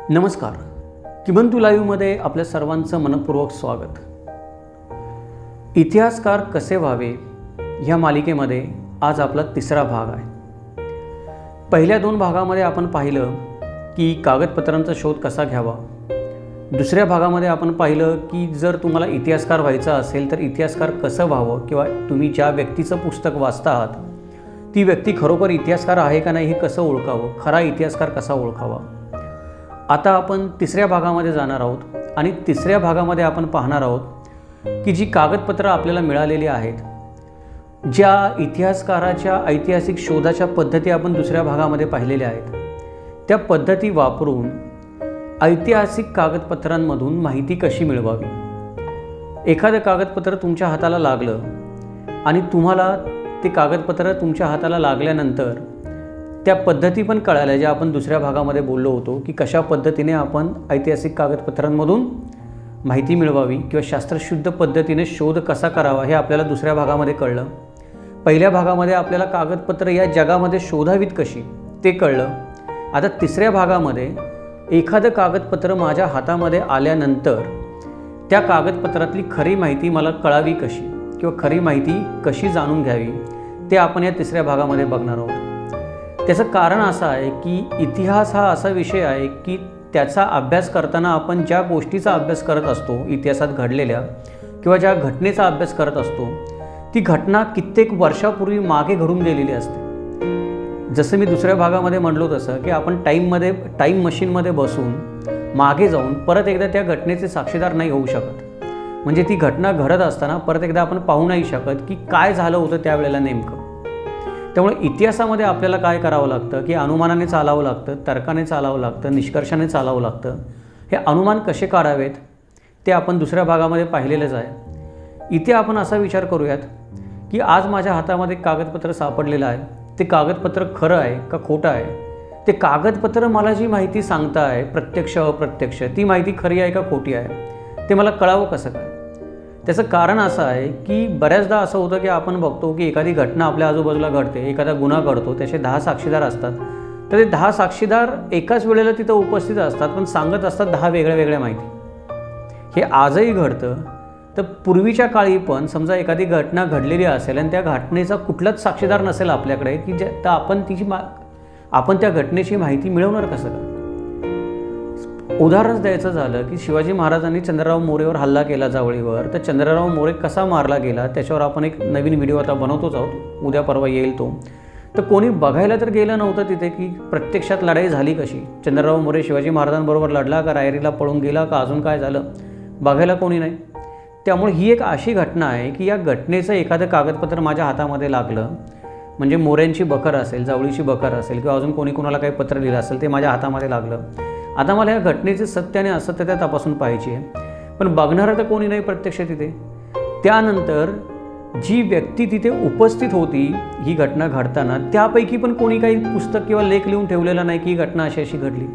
नमस्कार. किबंतु लाईव्हमध्ये आपल्या सर्वांचं मनपूर्वक स्वागत. इतिहासकार कसे व्हावे ह्या मालिकेमध्ये आज आपला तिसरा भाग आहे. पहिल्या 2 भागामध्ये आपण पाहिलं की कागदपत्रांचा शोध कसा घ्यावा. दुसऱ्या भागामध्ये आपण पाहिलं की जर तुम्हाला इतिहासकार व्हायचा असेल तर इतिहासकार कसं व्हावं किंवा तुम्ही ज्या व्यक्तीचं पुस्तक वाचता आहात ती व्यक्ती खरोखर इतिहासकार आहे का नाही हे कसं ओळखावं, खरा इतिहासकार कसा ओळखावा. आता आपण तिसऱ्या भागामध्ये जाणार आहोत आणि तिसऱ्या भागामध्ये आपण पाहणार आहोत की जी कागदपत्रं आपल्याला मिळालेली आहेत, ज्या इतिहासकाराच्या ऐतिहासिक शोधाच्या पद्धती आपण दुसऱ्या भागामध्ये पाहिलेल्या आहेत, त्या पद्धती वापरून ऐतिहासिक कागदपत्रांमधून माहिती कशी मिळवावी. एखादं कागदपत्र तुमच्या हाताला लागलं आणि तुम्हाला ते कागदपत्र तुमच्या हाताला लागल्यानंतर त्या पद्धती पण कळाल्या, ज्या आपण दुसऱ्या भागामध्ये बोललो होतो की कशा पद्धतीने आपण ऐतिहासिक कागदपत्रांमधून माहिती मिळवावी किंवा शास्त्रशुद्ध पद्धतीने शोध कसा करावा हे आपल्याला दुसऱ्या भागामध्ये कळलं. पहिल्या भागामध्ये आपल्याला कागदपत्र या जगामध्ये शोधावीत कशी ते कळलं. आता तिसऱ्या भागामध्ये एखादं कागदपत्र माझ्या हातामध्ये आल्यानंतर त्या कागदपत्रातली खरी माहिती मला कळावी कशी किंवा खरी माहिती कशी जाणून घ्यावी ते आपण या तिसऱ्या भागामध्ये बघणार आहोत. त्याचं कारण असं आहे की इतिहास हा असा विषय आहे की त्याचा अभ्यास करताना आपण ज्या गोष्टीचा अभ्यास करत असतो, इतिहासात घडलेल्या किंवा ज्या घटनेचा अभ्यास करत असतो, ती घटना कित्येक वर्षापूर्वी मागे घडून गेलेली असते. जसं मी दुसऱ्या भागामध्ये म्हणलो तसं की आपण टाईम मशीनमध्ये बसून मागे जाऊन परत एकदा त्या घटनेचे साक्षीदार नाही होऊ शकत. म्हणजे ती घटना घडत असताना परत एकदा आपण पाहू नाही शकत की काय झालं होतं त्यावेळेला नेमकं. त्यामुळे इतिहासामध्ये आपल्याला काय करावं लागतं की अनुमानाने चालावं लागतं, तर्काने चालावं लागतं, निष्कर्षाने चालावं लागतं. हे अनुमान कसे काढावेत ते आपण दुसऱ्या भागामध्ये पाहिलेलंच आहे. इथे आपण असा विचार करूयात की आज माझ्या हातामध्ये कागदपत्र सापडलेलं आहे, ते कागदपत्र खरं आहे का खोटं आहे. ते कागदपत्र मला जी माहिती सांगता आहे, प्रत्यक्ष अप्रत्यक्ष, ती माहिती खरी आहे का खोटी आहे ते मला कळावं कसं काय. त्याचं कारण असं आहे की बऱ्याचदा असं होतं की आपण बघतो की एखादी घटना आपल्या आजूबाजूला घडते, एखादा गुन्हा घडतो, त्याचे 10 साक्षीदार असतात. तर ते 10 साक्षीदार एकाच वेळेला तिथं उपस्थित असतात पण सांगत असतात 10 वेगळ्या माहिती. हे आजही घडतं. तर पूर्वीच्या काळी पण समजा एखादी घटना घडलेली असेल आणि त्या घटनेचा कुठलाच साक्षीदार नसेल आपल्याकडे की तर आपण त्या घटनेची माहिती मिळवणार कसं का. उदाहरणच द्यायचं झालं की शिवाजी महाराजांनी चंद्रराव मोरेवर हल्ला केला जावळीवर, तर चंद्रराव मोरे कसा मारला गेला त्याच्यावर आपण एक नवीन व्हिडिओ आता बनवतोच आहोत, उद्या परवा येईल तो. तर कोणी बघायला तर गेलं नव्हतं तिथे की प्रत्यक्षात लढाई झाली कशी, चंद्रराव मोरे शिवाजी महाराजांबरोबर लढला का रायरीला पळून गेला का अजून काय झालं, बघायला कोणी नाही. त्यामुळे ही एक अशी घटना आहे की या घटनेचं एखादं कागदपत्र माझ्या हातामध्ये लागलं, म्हणजे मोऱ्यांची बखर असेल, जावळीची बखर असेल किंवा अजून कोणी कोणाला काही पत्र लिहिलं असेल, ते माझ्या हातामध्ये लागलं. आता मला या घटनेचे सत्य आणि असत्यता तपासून पाहिजे आहे, पण बघणारं तर कोणी नाही प्रत्यक्ष तिथे. त्यानंतर जी व्यक्ती तिथे उपस्थित होती ही घटना घडताना, त्यापैकी पण कोणी काही पुस्तक किंवा लेख लिहून ठेवलेला नाही की ही घटना अशी घडली.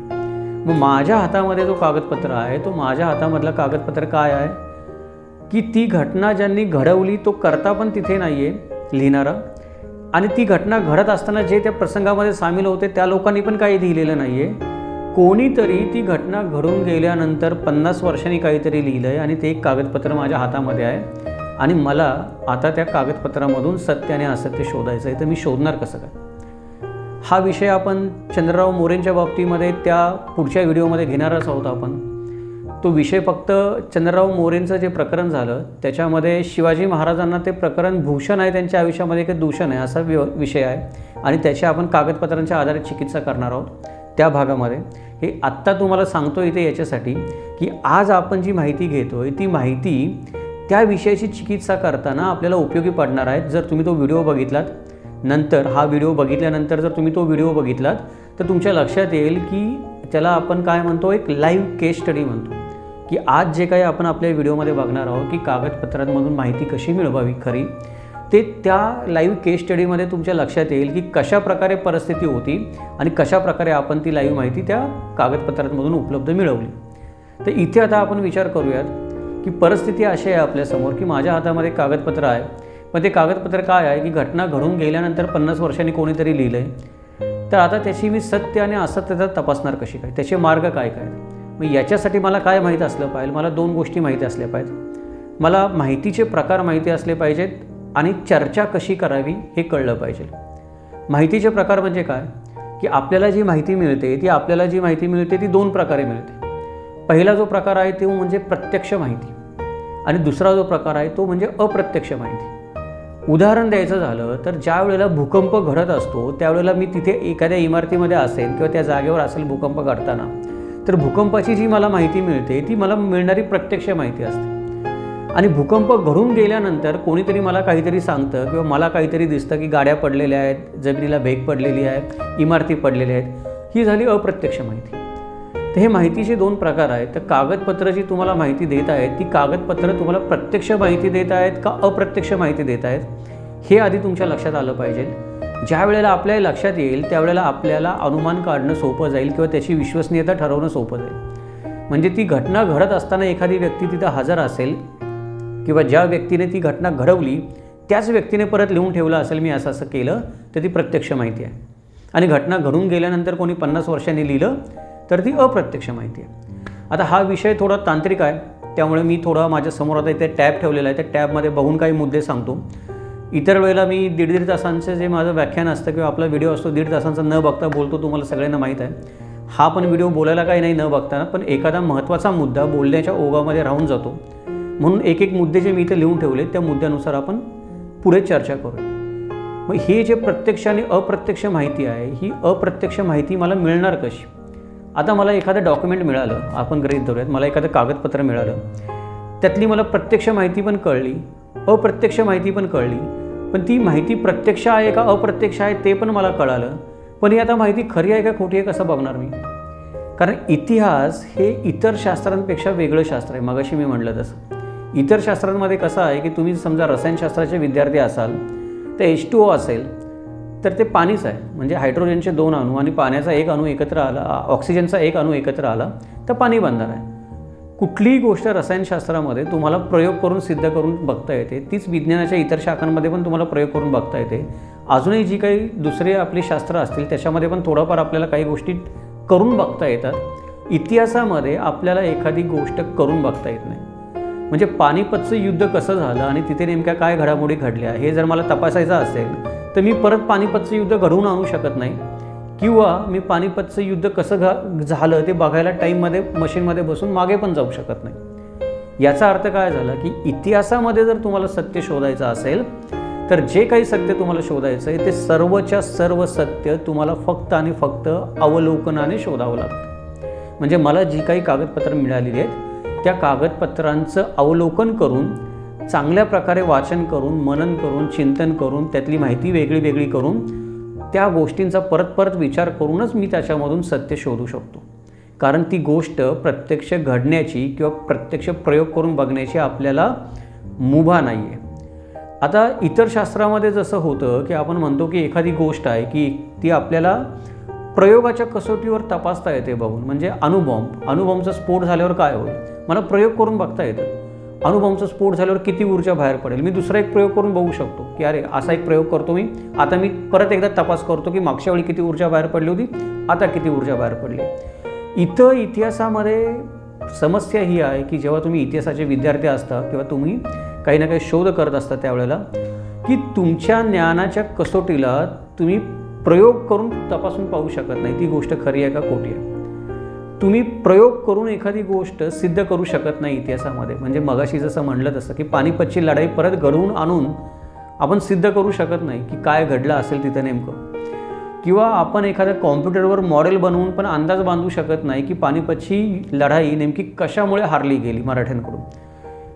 मग माझ्या हातामध्ये जो कागदपत्र आहे, तो माझ्या हातामधला कागदपत्र काय आहे की ती घटना ज्यांनी घडवली तो कर्ता पण तिथे नाही आहे लिहिणारा, आणि ती घटना घडत असताना जे त्या प्रसंगामध्ये सामील होते त्या लोकांनी पण काही लिहिलेलं नाही आहे. कोणीतरी ती घटना घडून गेल्यानंतर 50 वर्षांनी काहीतरी लिहिलं आहे आणि ते एक कागदपत्र माझ्या हातामध्ये आहे आणि मला आता त्या कागदपत्रामधून सत्य आणि असत्य शोधायचं आहे. तर मी शोधणार कसं काय. हा विषय आपण चंद्रराव मोरेंच्या बाबतीमध्ये त्या पुढच्या व्हिडिओमध्ये घेणारच आहोत आपण. तो विषय फक्त चंद्रराव मोरेंचं जे प्रकरण झालं त्याच्यामध्ये शिवाजी महाराजांना ते प्रकरण भूषण आहे, त्यांच्या आयुष्यामध्ये काही दूषण आहे असा विषय आहे आणि त्याची आपण कागदपत्रांच्या आधारे चिकित्सा करणार आहोत त्या भागामध्ये. हे आत्ता तुम्हाला सांगतो इथे याच्यासाठी की आज आपण जी माहिती घेतोय ती माहिती त्या विषयाची चिकित्सा करताना आपल्याला उपयोगी पडणार आहेत. जर तुम्ही तो व्हिडिओ बघितलात, नंतर हा व्हिडिओ बघितल्यानंतर जर तुम्ही तो व्हिडिओ बघितलात तर तुमच्या लक्षात येईल की त्याला आपण काय म्हणतो, एक लाईव्ह केस स्टडी म्हणतो. की आज जे काही आपण आपल्या व्हिडिओमध्ये बघणार आहोत की कागदपत्रांमधून माहिती कशी मिळवावी खरी, ते त्या लाईव्ह केस स्टडीमध्ये तुमच्या लक्षात येईल की कशा प्रकारे परिस्थिती होती आणि कशा प्रकारे आपण ती लाईव्ह माहिती त्या कागदपत्रांमधून उपलब्ध मिळवली. तर इथे आता आपण विचार करूयात की परिस्थिती अशी आहे आपल्यासमोर की माझ्या हातामध्ये कागदपत्र आहे, पण ते कागदपत्र काय आहे की घटना घडून गेल्यानंतर 50 वर्षांनी कोणीतरी लिहिलं आहे. तर आता त्याची मी सत्य आणि असत्यता तपासणार कशी काय, त्याचे मार्ग काय काय. मग याच्यासाठी मला काय माहीत असलं पाहिजे, मला 2 गोष्टी माहिती असल्या पाहिजेत. मला माहितीचे प्रकार माहिती असले पाहिजेत आणि चर्चा कशी करावी हे कळलं पाहिजे. माहितीचे प्रकार म्हणजे काय, की आपल्याला जी माहिती मिळते ती 2 प्रकारे मिळते. पहिला जो प्रकार आहे तो म्हणजे प्रत्यक्ष माहिती आणि दुसरा जो प्रकार आहे तो म्हणजे अप्रत्यक्ष माहिती. उदाहरण द्यायचं झालं तर ज्या वेळेला भूकंप घडत असतो त्यावेळेला मी तिथे एखाद्या इमारतीमध्ये असेल किंवा त्या जागेवर असेल भूकंप घडताना, तर भूकंपाची जी मला माहिती मिळते ती मला मिळणारी प्रत्यक्ष माहिती असते. आणि भूकंप घडून गेल्यानंतर कोणीतरी मला काहीतरी सांगतं किंवा मला काहीतरी दिसतं की गाड्या पडलेल्या आहेत, जमिनीला भेग पडलेली आहे, इमारती पडलेल्या आहेत, ही झाली अप्रत्यक्ष माहिती. तर हे माहितीचे 2 प्रकार आहेत. तर कागदपत्र जी तुम्हाला माहिती देत आहेत ती कागदपत्र तुम्हाला प्रत्यक्ष माहिती देत आहेत का अप्रत्यक्ष माहिती देत आहेत हे आधी तुमच्या लक्षात आलं पाहिजे. ज्या वेळेला आपल्या लक्षात येईल त्यावेळेला आपल्याला अनुमान काढणं सोपं जाईल किंवा त्याची विश्वसनीयता ठरवणं सोपं जाईल. म्हणजे ती घटना घडत असताना एखादी व्यक्ती तिथं हजर असेल किंवा ज्या व्यक्तीने ती घटना घडवली त्याच व्यक्तीने परत लिहून ठेवलं असेल मी असं असं केलं, तर ती प्रत्यक्ष माहिती आहे. आणि घटना घडून गेल्यानंतर कोणी 50 वर्षांनी लिहिलं तर ती अप्रत्यक्ष माहिती आहे. आता हा विषय थोडा तांत्रिक आहे, त्यामुळे मी थोडा माझ्यासमोर आता इथे टॅब ठेवलेला आहे, त्या टॅबमध्ये बघून काही मुद्दे सांगतो. इतर वेळेला मी 1.5 तासांचं जे माझं व्याख्यान असतं किंवा आपला व्हिडिओ असतो 1.5 तासांचा न बघता बोलतो, तुम्हाला सगळ्यांना माहीत आहे. हा पण व्हिडिओ बोलायला काही नाही न बघताना, पण एखादा महत्त्वाचा मुद्दा बोलण्याच्या ओघामध्ये राहून जातो, म्हणून एक मुद्दे जे मी इथे लिहून ठेवले त्या मुद्द्यानुसार आपण पुढे चर्चा करूया. मग हे जे प्रत्यक्ष आणि अप्रत्यक्ष माहिती आहे, ही अप्रत्यक्ष माहिती मला मिळणार कशी. आता मला एखादं डॉक्युमेंट मिळालं, आपण गृहीत धरूयात मला एखादं कागदपत्र मिळालं, त्यातली मला प्रत्यक्ष माहिती पण कळली, अप्रत्यक्ष माहिती पण कळली, पण ती माहिती प्रत्यक्ष आहे का अप्रत्यक्ष आहे ते पण मला कळालं, पण ही आता माहिती खरी आहे का खोटी आहे कसं बघणार मी. कारण इतिहास हे इतर शास्त्रांपेक्षा वेगळं शास्त्र आहे. मगाशी मी म्हटलं तसं इतर शास्त्रांमध्ये कसं आहे की तुम्ही समजा रसायनशास्त्राचे विद्यार्थी असाल तर H2O असेल तर ते पाणीच आहे, म्हणजे हायड्रोजनचे 2 अणू आणि पाण्याचा 1 अणू एकत्र आला, ऑक्सिजनचा 1 अणू एकत्र आला तर पाणी बनणार आहे. कुठलीही गोष्ट रसायनशास्त्रामध्ये तुम्हाला प्रयोग करून सिद्ध करून बघता येते, तीच विज्ञानाच्या इतर शाखांमध्ये पण तुम्हाला प्रयोग करून बघता येते. अजूनही जी काही दुसरे आपली शास्त्र असतील त्याच्यामध्ये पण थोडंफार आपल्याला काही गोष्टी करून बघता येतात. इतिहासामध्ये आपल्याला एखादी गोष्ट करून बघता येत नाही. म्हणजे पानिपतचं युद्ध कसं झालं आणि तिथे नेमक्या काय घडामोडी घडल्या हे जर मला तपासायचं असेल तर मी परत पानिपतचं युद्ध घडवून आणू शकत नाही, किंवा मी पानिपतचं युद्ध कसं झालं ते बघायला टाईममध्ये मशीनमध्ये बसून मागे पण जाऊ शकत नाही. याचा अर्थ काय झाला की इतिहासामध्ये जर तुम्हाला सत्य शोधायचं असेल तर जे काही सत्य तुम्हाला शोधायचं आहे ते सर्वच्या सर्व सत्य तुम्हाला फक्त आणि फक्त अवलोकनाने शोधावं लागतं. म्हणजे मला जी काही कागदपत्र मिळालेली आहेत त्या कागदपत्रांचं अवलोकन करून चांगल्या प्रकारे वाचन करून मनन करून चिंतन करून त्यातली माहिती वेगळी वेगळी करून त्या गोष्टींचा परत परत विचार करूनच मी त्याच्यामधून सत्य शोधू शकतो. कारण ती गोष्ट प्रत्यक्ष घडण्याची किंवा प्रत्यक्ष प्रयोग करून बघण्याची आपल्याला मुभा नाही आहे. आता इतर शास्त्रामध्ये जसं होतं की आपण म्हणतो की एखादी गोष्ट आहे की ती आपल्याला प्रयोगाच्या कसोटीवर तपासता येते बघून. म्हणजे अणुबॉम्बचा स्फोट झाल्यावर काय होईल मला प्रयोग करून बघता येतं. अणुबॉम्बचा स्फोट झाल्यावर किती ऊर्जा बाहेर पडेल मी दुसरा एक प्रयोग करून बघू शकतो की अरे असा एक प्रयोग करतो मी, आता मी परत एकदा तपास करतो की मागच्या वेळी किती ऊर्जा बाहेर पडली होती, आता किती ऊर्जा बाहेर पडली. इथं इतिहासामध्ये समस्या ही आहे की जेव्हा तुम्ही इतिहासाचे विद्यार्थी असता किंवा तुम्ही काही ना काही शोध करत असता त्यावेळेला की तुमच्या ज्ञानाच्या कसोटीला तुम्ही प्रयोग करून तपासून पाहू शकत नाही ती गोष्ट खरी आहे का खोटी आहे. तुम्ही प्रयोग करून एखादी गोष्ट सिद्ध करू शकत नाही इतिहासामध्ये. म्हणजे मगाशी जसं म्हणलं तसं की पानिपतची लढाई परत घडवून आणून आपण सिद्ध करू शकत नाही की काय घडलं असेल तिथं नेमकं, किंवा आपण एखाद्या कॉम्प्युटरवर मॉडेल बनवून पण अंदाज बांधू शकत नाही की पानिपतची लढाई नेमकी कशामुळे हारली गेली मराठ्यांकडून.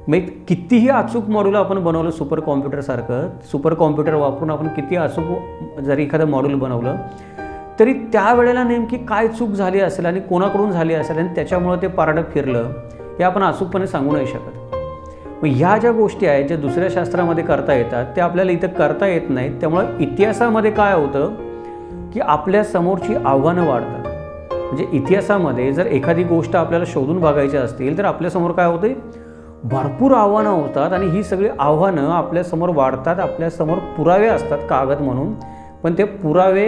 मग कितीही अचूक मॉड्यूल आपण बनवलं सुपर कॉम्प्युटरसारखं, सुपर कॉम्प्युटर वापरून आपण किती अचूक जरी एखादं मॉड्यूल बनवलं तरी त्यावेळेला नेमकी काय चूक झाली असेल आणि कोणाकडून झाली असेल आणि त्याच्यामुळं ते पारडं फिरलं हे आपण अचूकपणे सांगू नाही शकत. मग ह्या ज्या गोष्टी आहेत ज्या दुसऱ्या शास्त्रामध्ये करता येतात त्या आपल्याला इथं करता येत नाहीत. त्यामुळं इतिहासामध्ये काय होतं की आपल्या समोरची आव्हानं वाढतात. म्हणजे इतिहासामध्ये जर एखादी गोष्ट आपल्याला शोधून बघायची असतील तर आपल्यासमोर काय होते भरपूर आव्हानं होतात आणि ही सगळी आव्हानं आपल्यासमोर वाढतात. आपल्यासमोर पुरावे असतात कागद म्हणून, पण ते पुरावे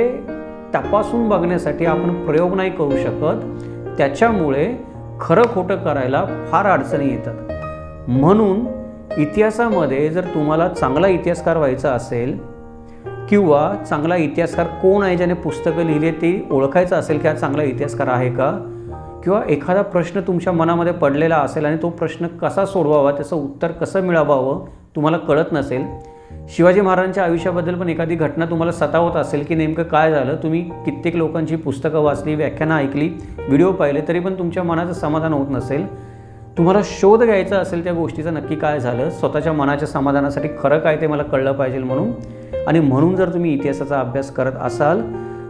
तपासून बघण्यासाठी आपण प्रयोग नाही करू शकत. त्याच्यामुळे खरं खोटं करायला फार अडचणी येतात. म्हणून इतिहासामध्ये जर तुम्हाला चांगला इतिहासकार व्हायचा असेल किंवा चांगला इतिहासकार कोण आहे ज्याने पुस्तकं लिहिली ते ओळखायचं असेल की हा चांगला इतिहासकार आहे का, किंवा एखादा प्रश्न तुमच्या मनामध्ये पडलेला असेल आणि तो प्रश्न कसा सोडवावा, त्याचं उत्तर कसं मिळवावं तुम्हाला कळत नसेल, शिवाजी महाराजांच्या आयुष्याबद्दल पण एखादी घटना तुम्हाला सतावत असेल की नेमकं काय झालं, तुम्ही कित्येक लोकांची पुस्तकं वाचली, व्याख्यानं ऐकली, व्हिडिओ पाहिले, तरी पण तुमच्या मनाचं समाधान होत नसेल, तुम्हाला शोध घ्यायचा असेल त्या गोष्टीचं नक्की काय झालं, स्वतःच्या मनाच्या समाधानासाठी खरं काय ते मला कळलं पाहिजे म्हणून जर तुम्ही इतिहासाचा अभ्यास करत असाल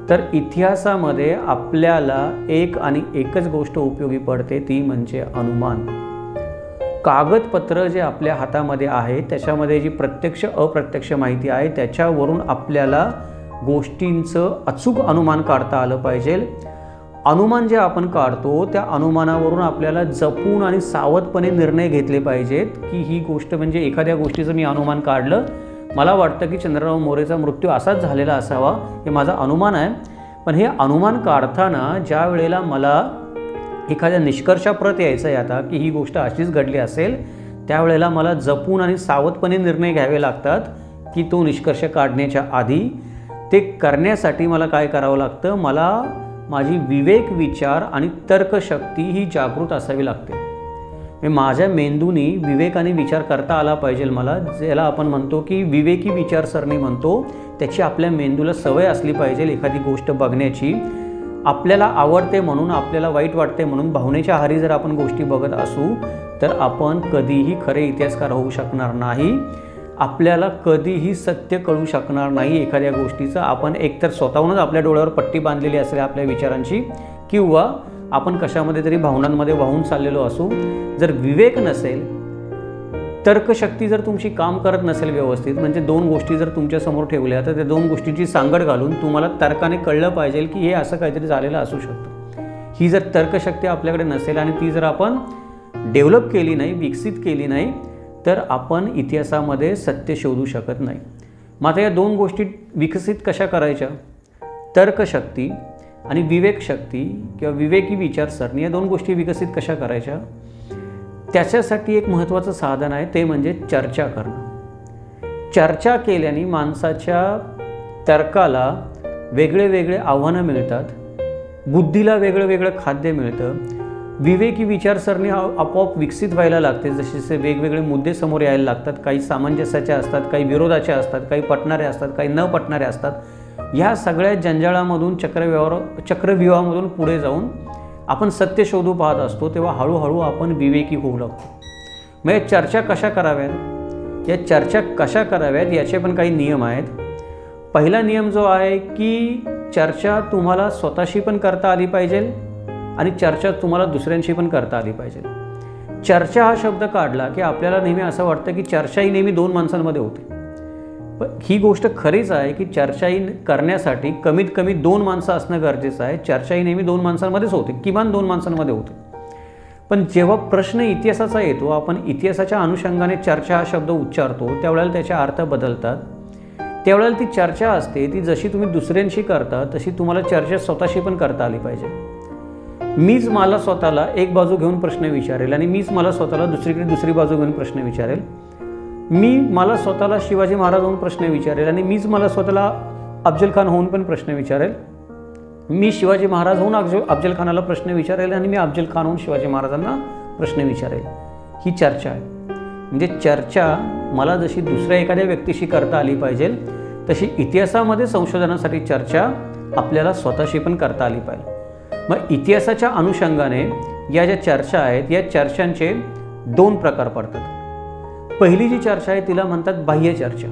तर इतिहासामध्ये आपल्याला एक आणि एकच गोष्ट उपयोगी पडते, ती म्हणजे अनुमान. कागदपत्र जे आपल्या हातामध्ये आहे त्याच्यामध्ये जी प्रत्यक्ष अप्रत्यक्ष माहिती आहे त्याच्यावरून आपल्याला गोष्टींचं अचूक अनुमान काढता आलं पाहिजे. अनुमान जे आपण काढतो त्या अनुमानावरून आपल्याला जपून आणि सावधपणे निर्णय घेतले पाहिजेत की ही गोष्ट म्हणजे एखाद्या गोष्टीचं मी अनुमान काढलं, मला वाटतं की चंद्रराव मोरेचा मृत्यू असाच झालेला असावा, हे माझं अनुमान आहे. पण हे अनुमान काढताना ज्या वेळेला मला एखाद्या निष्कर्षाप्रत यायचं आहे आता की ही गोष्ट अशीच घडली असेल, त्यावेळेला मला जपून आणि सावधपणे निर्णय घ्यावे लागतात की तो निष्कर्ष काढण्याच्या आधी. ते करण्यासाठी मला काय करावं लागतं, मला माझी विवेक विचार आणि तर्कशक्ती ही जागृत असावी लागते. माझ्या मेंदूनी विवेक आणि विचार करता आला पाहिजे मला, ज्याला आपण म्हणतो की विवेकी विचारसरणी म्हणतो, त्याची आपल्या मेंदूला सवय असली पाहिजे एखादी गोष्ट बघण्याची. आपल्याला आवडते म्हणून, आपल्याला वाईट वाटते म्हणून भावनेच्या आहारी जर आपण गोष्टी बघत असू तर आपण कधीही खरे इतिहासकार होऊ शकणार नाही. आपल्याला कधीही सत्य कळू शकणार नाही एखाद्या गोष्टीचं. आपण एकतर स्वतःहूनच आपल्या डोळ्यावर पट्टी बांधलेली असेल आपल्या विचारांची, किंवा आपण कशामध्ये तरी भावनांमध्ये वाहून चाललेलो असू. जर विवेक नसेल, तर्कशक्ती जर तुमची काम करत नसेल व्यवस्थित, म्हणजे दोन गोष्टी जर तुमच्यासमोर ठेवल्या तर त्या दोन गोष्टींची सांगड घालून तुम्हाला तर्काने कळलं पाहिजे की हे असं काहीतरी झालेलं असू शकतं. ही जर तर्कशक्ती आपल्याकडे नसेल आणि ती जर आपण डेव्हलप केली नाही, विकसित केली नाही, तर आपण इतिहासामध्ये सत्य शोधू शकत नाही. मात्र या दोन गोष्टी विकसित कशा करायच्या, तर्कशक्ती आणि विवेकशक्ती किंवा विवेकी विचारसरणी, या दोन गोष्टी विकसित कशा करायच्या, त्याच्यासाठी एक महत्त्वाचं साधन आहे, ते म्हणजे चर्चा करणं. चर्चा केल्याने माणसाच्या तर्काला वेगळे वेगळे आव्हानं मिळतात, बुद्धीला वेगळं वेगळं खाद्य मिळतं, विवेकी विचारसरणी आपोआप विकसित व्हायला लागते. जसे वेगवेगळे मुद्दे समोर यायला लागतात, काही सामंजस्याचे असतात, काही विरोधाचे असतात, काही पटणारे असतात, काही न पटणारे असतात. ह्या सगळ्या जंजाळामधून चक्रव्यूहामधून पुढे जाऊन आपण सत्य शोधू पाहत असतो, तेव्हा हळूहळू आपण विवेकी होऊ लागतो. मग या चर्चा कशा कराव्यात, या चर्चा कशा कराव्यात याचे पण काही नियम आहेत. पहिला नियम जो आहे की चर्चा तुम्हाला स्वतःशी पण करता आली पाहिजे आणि चर्चा तुम्हाला दुसऱ्यांशी पण करता आली पाहिजे. चर्चा हा शब्द काढला की आपल्याला नेहमी असं वाटतं की चर्चा ही नेहमी दोन माणसांमध्ये होते. पण ही गोष्ट खरीच आहे की चर्चा ही करण्यासाठी कमीत कमी दोन माणसं असणं गरजेचं आहे. चर्चा ही नेहमी दोन माणसांमध्येच होते, किमान दोन माणसांमध्ये होते. पण जेव्हा प्रश्न इतिहासाचा येतो, आपण इतिहासाच्या अनुषंगाने चर्चा हा शब्द उच्चारतो, त्यावेळेला त्याचे अर्थ बदलतात. त्यावेळेला ती चर्चा असते ती जशी तुम्ही दुसऱ्यांशी करता तशी तुम्हाला चर्चा स्वतःशी पण करता आली पाहिजे. मीच मला स्वतःला एक बाजू घेऊन प्रश्न विचारेल आणि मीच मला स्वतःला दुसरी बाजू घेऊन प्रश्न विचारेल. मी मला स्वतःला शिवाजी महाराज होऊन प्रश्न विचारेल आणि मीच मला स्वतःला अफजल खान होऊन पण प्रश्न विचारेल. मी शिवाजी महाराज होऊन अफजल खानाला प्रश्न विचारेल आणि मी अफजल खान होऊन शिवाजी महाराजांना प्रश्न विचारेल. ही चर्चा आहे. म्हणजे चर्चा मला जशी दुसऱ्या एखाद्या व्यक्तीशी करता आली पाहिजे तशी इतिहासामध्ये संशोधनासाठी चर्चा आपल्याला स्वतःशी पण करता आली पाहिजे. मग इतिहासाच्या अनुषंगाने या ज्या चर्चा आहेत या चर्चांचे दोन प्रकार पडतात. पहिली जी चर्चा आहे तिला म्हणतात बाह्य चर्चा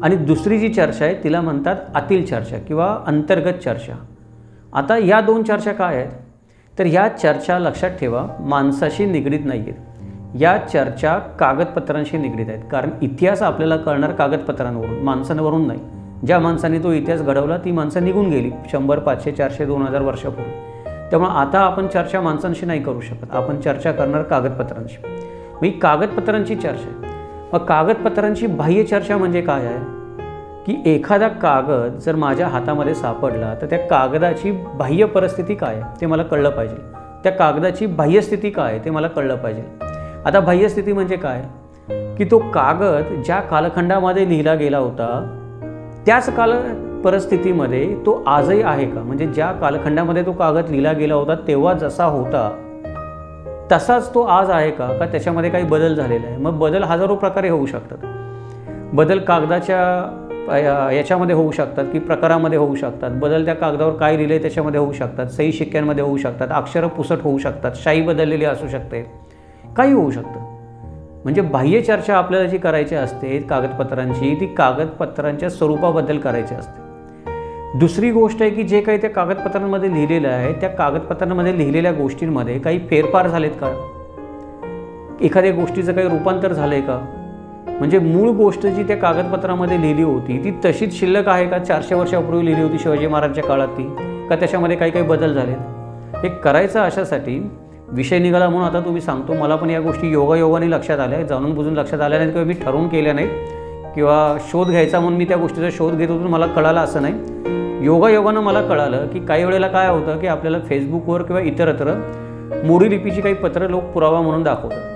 आणि दुसरी जी चर्चा आहे तिला म्हणतात आतील चर्चा किंवा अंतर्गत चर्चा. आता या दोन चर्चा काय आहेत तर या चर्चा लक्षात ठेवा माणसाशी निगडीत नाही आहेत. या चर्चा कागदपत्रांशी निगडीत आहेत. कारण इतिहास आपल्याला कळणार कागदपत्रांवरून, माणसांवरून नाही. ज्या माणसाने तो इतिहास घडवला ती माणसं निघून गेली 100, 500, 400, 2000 वर्षापूर्वी. त्यामुळे आता आपण चर्चा माणसांशी नाही करू शकत, आपण चर्चा करणार कागदपत्रांशी. मग ही कागदपत्रांची चर्चा आहे. मग कागदपत्रांची बाह्य चर्चा म्हणजे काय आहे की एखादा कागद जर माझ्या हातामध्ये सापडला तर त्या कागदाची बाह्य परिस्थिती काय आहे ते मला कळलं पाहिजे, त्या कागदाची बाह्यस्थिती काय आहे ते मला कळलं पाहिजे. आता बाह्यस्थिती म्हणजे काय की तो कागद ज्या कालखंडामध्ये लिहिला गेला होता त्याच परिस्थितीमध्ये तो आजही आहे का, म्हणजे ज्या कालखंडामध्ये तो कागद लिहिला गेला होता तेव्हा जसा होता तसाच तो आज आहे का त्याच्यामध्ये काही बदल झालेला आहे. मग बदल हजारो प्रकारे होऊ शकतात. बदल कागदाच्या याच्यामध्ये होऊ शकतात की प्रकारामध्ये होऊ शकतात, बदल त्या कागदावर काय लिहिलं आहे त्याच्यामध्ये होऊ शकतात, सही शिक्क्यांमध्ये होऊ शकतात, अक्षरं पुसट होऊ शकतात, शाई बदललेली असू शकते, काही होऊ शकतं. म्हणजे बाह्य चर्चा आपल्याला जी करायची असते कागदपत्रांची ती कागदपत्रांच्या स्वरूपाबद्दल करायची असते. दुसरी गोष्ट आहे की जे काही त्या कागदपत्रांमध्ये लिहिलेलं आहे त्या कागदपत्रांमध्ये लिहिलेल्या गोष्टींमध्ये काही फेरफार झालेत का, एखाद्या गोष्टीचं काही रूपांतर झालं आहे का, म्हणजे मूळ गोष्ट जी त्या कागदपत्रामध्ये लिहिली होती ती तशीच शिल्लक आहे का, 400 वर्षापूर्वी लिहिली होती शिवाजी महाराजांच्या काळात ती, का त्याच्यामध्ये काही काही बदल झालेत. हे करायचं अशासाठी विषय निघाला म्हणून आता तुम्ही सांगतो. मला पण या गोष्टी योगायोगाने लक्षात आल्या, जाणून बुजून लक्षात आल्या नाहीत किंवा मी ठरवून केल्या नाहीत किंवा शोध घ्यायचा म्हणून मी त्या गोष्टीचा शोध घेत होतो मला कळालं असं नाही. योगायोगानं मला कळालं की काही वेळेला काय होतं की आपल्याला फेसबुकवर किंवा इतरत्र मोडी लिपीची काही पत्रं लोक पुरावा म्हणून दाखवतात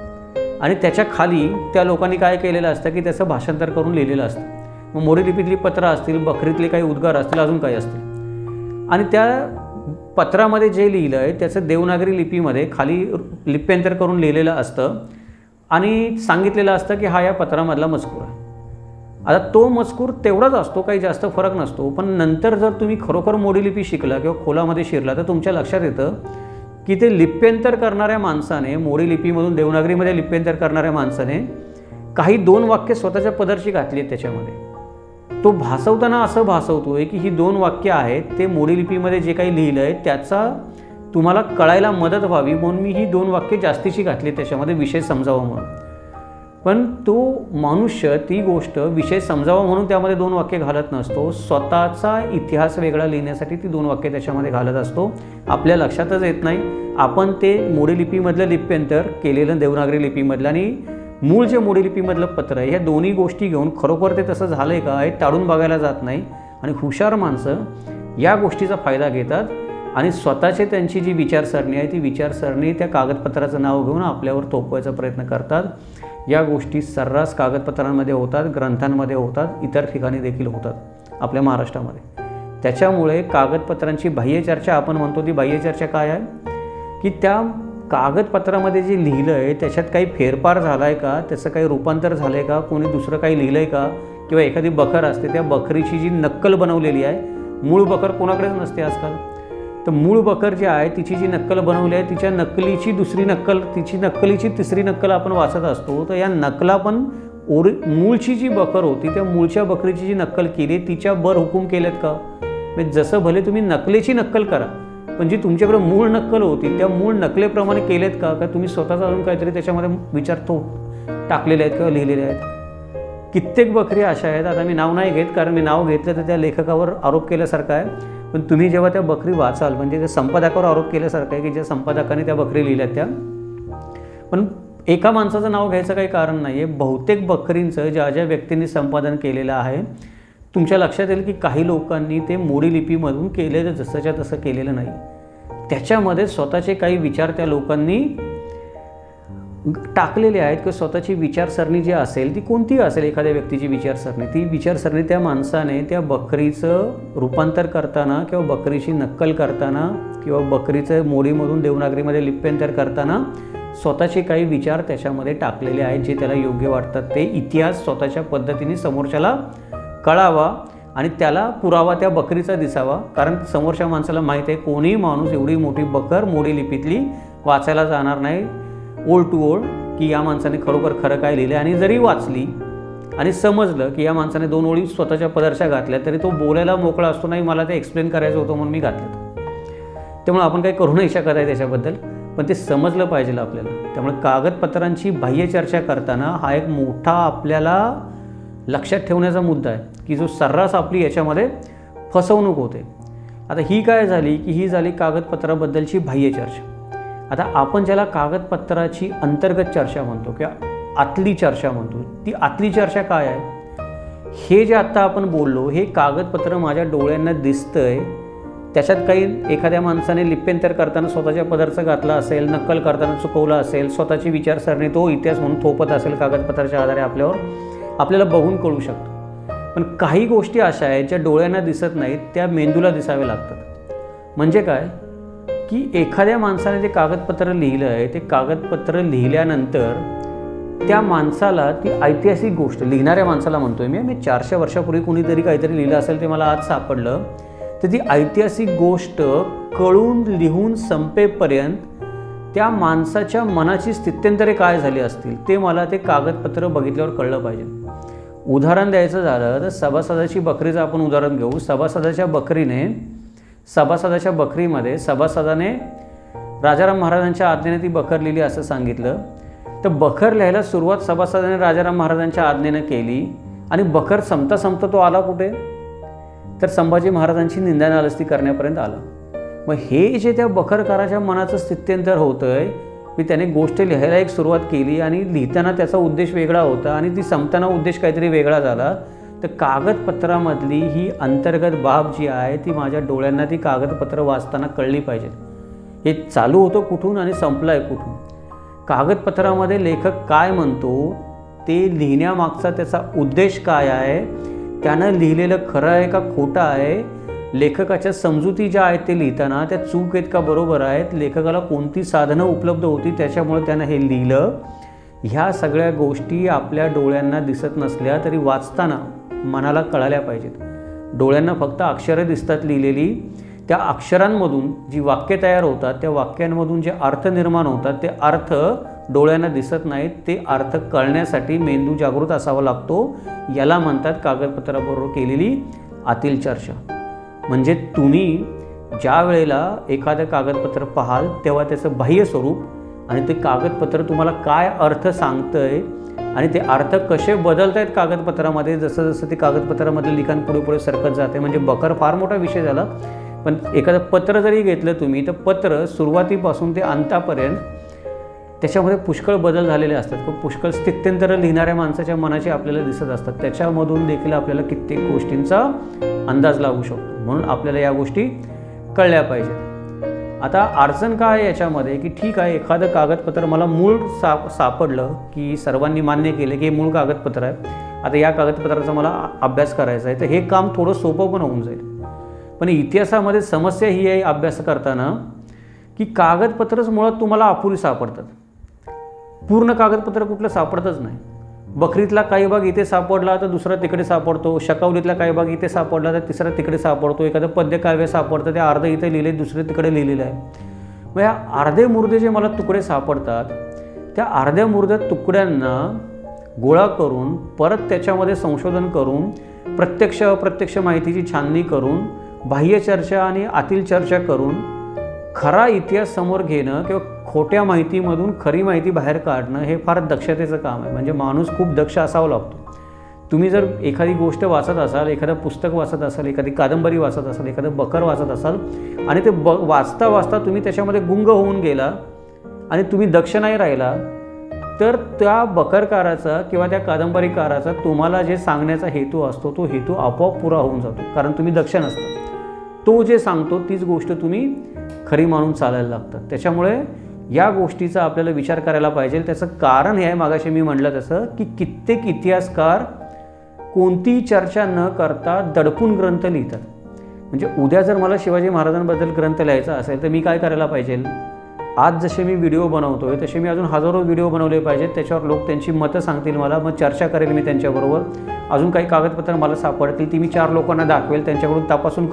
आणि त्याच्या खाली त्या लोकांनी काय केलेलं असतं की त्याचं भाषांतर करून लिहिलेलं असतं. मग मोडी लिपीतली पत्रं असतील, बकरीतले काही उद्गार असतील, अजून काही असतील आणि त्या पत्रामध्ये जे लिहिलं आहे त्याचं देवनागरी लिपीमध्ये खाली लिप्यांतर करून लिहिलेलं असतं आणि सांगितलेलं असतं की हा या पत्रामधला मजकूर आहे. आता तो मजकूर तेवढाच असतो, काही जास्त फरक नसतो. पण नंतर जर तुम्ही खरोखर मोडी लिपी शिकला किंवा खोलामध्ये शिरला तर तुमच्या लक्षात येतं की ते लिप्यांतर करणाऱ्या माणसाने, मोडी लिपीमधून देवनागरीमध्ये लिप्यांतर करणाऱ्या माणसाने काही 2 वाक्य स्वतःच्या पदरची घातली आहेत त्याच्यामध्ये. तो भासवताना असं भासवतोय की ही 2 वाक्य आहेत ते मोडी लिपीमध्ये जे काही लिहिलं आहे त्याचा तुम्हाला कळायला मदत व्हावी म्हणून मी ही 2 वाक्य जास्तीची घातली त्याच्यामध्ये विषय समजावा म्हणून. पण तो मनुष्य ती गोष्ट विषय समजावा म्हणून त्यामध्ये 2 वाक्य घालत नसतो, स्वतःचा इतिहास वेगळा लिहिण्यासाठी ती 2 वाक्य त्याच्यामध्ये घालत असतो. आपल्या लक्षातच येत नाही. आपण ते मोडी लिपीमधलं लिप्यांतर केलेलं देवनागरी लिपीमधलं आणि मूळ जे मोडी लिपीमधलं पत्र आहे ह्या दोन्ही गोष्टी घेऊन खरोखर ते तसं झालं आहे का हे टाळून बघायला जात नाही. आणि हुशार माणसं या गोष्टीचा फायदा घेतात आणि स्वतःचे त्यांची जी विचारसरणी आहे ती विचारसरणी त्या कागदपत्राचं नाव घेऊन आपल्यावर थोपवायचा प्रयत्न करतात. या गोष्टी सर्रास कागदपत्रांमध्ये होतात, ग्रंथांमध्ये होतात, इतर ठिकाणी देखील होतात आपल्या महाराष्ट्रामध्ये. त्याच्यामुळे कागदपत्रांची बाह्यचर्चा आपण म्हणतो ती बाह्यचर्चा काय आहे की त्या कागदपत्रामध्ये जे लिहिलं आहे त्याच्यात काही फेरफार झाला आहे का, त्याचं काही रूपांतर झालं आहे का, कोणी दुसरं काही लिहिलं आहे का, किंवा एखादी बखर असते त्या बकरीची जी नक्कल बनवलेली आहे, मूळ बखर कोणाकडेच नसते आजकाल, तर मूळ बकर जी आहे तिची जी नक्कल बनवली आहे तिच्या नक्कलीची दुसरी नक्कल, तिची नक्कलीची तिसरी नक्कल आपण वाचत असतो. तर या नकला पण मूळची जी बकर होती त्या मूळच्या बकरीची जी नक्कल केली तिच्या बर हुकूम केलेत का. म्हणजे जसं भले तुम्ही नकलेची नक्कल करा पण जी तुमच्याकडे मूळ नक्कल होती त्या मूळ नकलेप्रमाणे केलेत का तुम्ही स्वतःचा अजून काहीतरी त्याच्यामध्ये विचार टाकलेले आहेत किंवा लिहिलेले आहेत. कित्येक बकरी अशा आहेत, आता मी नाव नाही घेत कारण मी नाव घेतलं तर त्या लेखकावर आरोप केल्यासारखं आहे, पण तुम्ही जेव्हा त्या बकरी वाचाल म्हणजे त्या संपादकावर आरोप केल्यासारखं आहे की ज्या संपादकाने त्या बकरी लिहिल्यात त्या. पण एका माणसाचं नाव घ्यायचं काही कारण नाही आहे. बहुतेक बकरींचं ज्या ज्या व्यक्तींनी संपादन केलेलं आहे तुमच्या लक्षात येईल की काही लोकांनी ते मोडी लिपीमधून केलेलं जसंच्या तसं केलेलं नाही. त्याच्यामध्ये स्वतःचे काही विचार त्या लोकांनी टाकलेले आहेत किंवा स्वतःची विचारसरणी जी असेल ती कोणतीही असेल, एखाद्या व्यक्तीची विचारसरणी, ती विचारसरणी त्या माणसाने त्या बकरीचं रूपांतर करताना किंवा बकरीची नक्कल करताना किंवा बकरीचं मोडीमधून देवनागरीमध्ये लिप्यांतर करताना स्वतःचे काही विचार त्याच्यामध्ये टाकलेले आहेत जे त्याला योग्य वाटतात. ते इतिहास स्वतःच्या पद्धतीने समोरच्याला कळावा आणि त्याला पुरावा त्या बकरीचा दिसावा. कारण समोरच्या माणसाला माहीत आहे कोणीही माणूस एवढी मोठी बकर मोडी लिपीतली वाचायला जाणार नाही ओळ टू ओळ की या माणसाने खरोखर खरं काय लिहिलं. आणि जरी वाचली आणि समजलं की या माणसाने 2 ओळी स्वतःच्या पदरच्या घातल्या तरी तो बोलायला मोकळा असतो, नाही मला ते एक्सप्लेन करायचं होतं म्हणून मी घातलं. त्यामुळे आपण काही करू नाही शकत आहे त्याच्याबद्दल, पण ते समजलं पाहिजे आपल्याला. त्यामुळे कागदपत्रांची बाह्य चर्चा करताना हा एक मोठा आपल्याला लक्षात ठेवण्याचा मुद्दा आहे की जो सर्रास आपली याच्यामध्ये फसवणूक होते. आता ही काय झाली की ही झाली कागदपत्राबद्दलची बाह्य चर्चा. आता आपण ज्याला कागदपत्राची अंतर्गत चर्चा म्हणतो किंवा आतली चर्चा म्हणतो, ती आतली चर्चा काय आहे हे जे आत्ता आपण बोललो हे कागदपत्र माझ्या डोळ्यांना दिसतंय, त्याच्यात काही एखाद्या माणसाने लिप्यंतर करताना स्वतःच्या पदरचा घातला असेल, नक्कल करताना चुकवला असेल, स्वतःची विचारसरणी तो इतिहास म्हणून थोपत असेल कागदपत्राच्या आधारे आपल्याला बघून कळू शकतो. पण काही गोष्टी अशा आहेत ज्या डोळ्यांना दिसत नाहीत, त्या मेंदूला दिसाव्या लागतात. म्हणजे काय की एखाद्या माणसाने ते कागदपत्र लिहिलं आहे, ते कागदपत्र लिहिल्यानंतर त्या माणसाला ती ऐतिहासिक गोष्ट, लिहिणाऱ्या माणसाला म्हणतोय मी 400 वर्षापूर्वी कुणीतरी काहीतरी लिहिलं असेल ते मला आज सापडलं, तर ती ऐतिहासिक गोष्ट कळून लिहून संपेपर्यंत त्या माणसाच्या मनाची स्थित्यंतरे काय झाली असतील ते मला ते कागदपत्र बघितल्यावर कळलं पाहिजे. उदाहरण द्यायचं झालं तर सभासदाची बकरीचं आपण उदाहरण घेऊ. सभासदाच्या बकरीमध्ये सभासदाने राजाराम महाराजांच्या आज्ञेने ती बकर लिहिली असं सांगितलं. तर बकर लिहायला सुरुवात सभासदाने राजाराम महाराजांच्या आज्ञेनं केली आणि बकर संपता तो आला कुठे, तर संभाजी महाराजांची निंदानालस्ती करण्यापर्यंत आला. मग हे जे त्या बखरकाराच्या मनाचं स्थित्यंतर होतंय, मी त्याने गोष्ट लिहायला एक सुरुवात केली आणि लिहिताना त्याचा उद्देश वेगळा होता आणि ती संपताना उद्देश काहीतरी वेगळा झाला. तर कागदपत्रामधली ही अंतर्गत बाब जी आहे ती माझ्या डोळ्यांना ती कागदपत्र वाचताना कळली पाहिजे. हे चालू होतं कुठून आणि संपलं आहे कुठून, कागदपत्रामध्ये लेखक काय म्हणतो, ते लिहिण्यामागचा त्याचा उद्देश काय आहे, त्यानं लिहिलेलं खरं आहे का खोटं आहे, लेखकाच्या समजुती ज्या आहेत ते लिहिताना त्या चूक आहेत का बरोबर आहेत, लेखकाला कोणती साधनं उपलब्ध होती त्याच्यामुळे त्यानं हे लिहिलं, ह्या सगळ्या गोष्टी आपल्या डोळ्यांना दिसत नसल्या तरी वाचताना मनाला कळाल्या पाहिजेत. डोळ्यांना फक्त अक्षरं दिसतात लिहिलेली, त्या अक्षरांमधून जी वाक्य तयार होतात, त्या वाक्यांमधून जे अर्थ निर्माण होतात ते अर्थ डोळ्यांना दिसत नाहीत. ते अर्थ कळण्यासाठी मेंदू जागृत असावा लागतो. याला म्हणतात कागदपत्राबरोबर केलेली आतील चर्चा. म्हणजे तुम्ही ज्या वेळेला एखादं कागदपत्र पाहाल तेव्हा त्याचं बाह्य स्वरूप आणि ते कागदपत्र तुम्हाला काय अर्थ सांगतंय आणि ते अर्थ कसे बदलत आहेत कागदपत्रामध्ये, जसं जसं ते कागदपत्रामधलं लिखाण पुढे पुढे सरकत जाते. म्हणजे बकर फार मोठा विषय झाला, पण एखादं पत्र जरी घेतलं तुम्ही तर पत्र सुरुवातीपासून ते अंतापर्यंत त्याच्यामध्ये पुष्कळ बदल झालेले असतात. पुष्कळ स्थित्यंतरं लिहिणाऱ्या माणसाच्या मनाची आपल्याला दिसत असतात. त्याच्यामधून देखील आपल्याला कित्येक गोष्टींचा अंदाज लागू शकतो. म्हणून आपल्याला या गोष्टी कळल्या पाहिजेत. आता अडचण काय आहे याच्यामध्ये की ठीक आहे, एखादं कागदपत्र मला मूळ सापडलं की सर्वांनी मान्य केलं की हे मूळ कागदपत्र आहे, आता या कागदपत्राचा मला अभ्यास करायचा आहे, तर हे काम थोडं सोपं पण होऊन जाईल. पण इतिहासामध्ये समस्या ही आहे अभ्यास करताना की कागदपत्रच मुळात तुम्हाला अपुरी सापडतात. पूर्ण कागदपत्र कुठलं सापडतच नाही. बकरीतला काही भाग इथे सापडला तर दुसरा तिकडे सापडतो, शकावलीतला काही भाग इथे सापडला तर तिसरा तिकडे सापडतो, एखादं पद्यकाव्य सापडतं ते अर्धे इथे लिहिले दुसरे तिकडे लिहिलेलं आहे. मग या अर्धे मुर्दे जे मला तुकडे सापडतात त्या अर्ध्या मुर्द्या तुकड्यांना गोळा करून परत त्याच्यामध्ये संशोधन करून प्रत्यक्ष अप्रत्यक्ष माहितीची छाननी करून बाह्य चर्चा आणि आतील चर्चा करून खरा इतिहास समोर घेणं किंवा खोट्या माहितीमधून खरी माहिती बाहेर काढणं हे फार दक्षतेचं काम आहे. म्हणजे माणूस खूप दक्ष असावा लागतो. तुम्ही जर एखादी गोष्ट वाचत असाल, एखादं पुस्तक वाचत असाल, एखादी कादंबरी वाचत असाल, एखादं बकर वाचत असाल आणि ते वाचता वाचता तुम्ही त्याच्यामध्ये गुंग होऊन गेला आणि तुम्ही दक्ष नाही राहिला, तर त्या बकरकाराचा किंवा त्या कादंबरीकाराचा तुम्हाला जे सांगण्याचा हेतू असतो तो हेतू आपोआप पुरा होऊन जातो. कारण तुम्ही दक्ष नसता. तो जे सांगतो तीच गोष्ट तुम्ही खरी मानून चालायला लागतात. त्याच्यामुळे या गोष्टीचा आपल्याला विचार करायला पाहिजे. त्याचं कारण हे आहे, मागाशी मी म्हटलं तसं, की कित्येक इतिहासकार कोणतीही चर्चा न करता दडपून ग्रंथ लिहितात. म्हणजे उद्या जर मला शिवाजी महाराजांबद्दल ग्रंथ लिहायचा असेल तर मी काय करायला पाहिजे, आज जसे मी व्हिडिओ बनवतोय तसे मी अजून हजारो व्हिडिओ बनवले पाहिजेत. त्याच्यावर लोक त्यांची मतं सांगतील मला, मग चर्चा करेल मी त्यांच्याबरोबर. अजून काही कागदपत्र मला सापडतील ती मी 4 लोकांना दाखवेल, त्यांच्याकडून तपासणी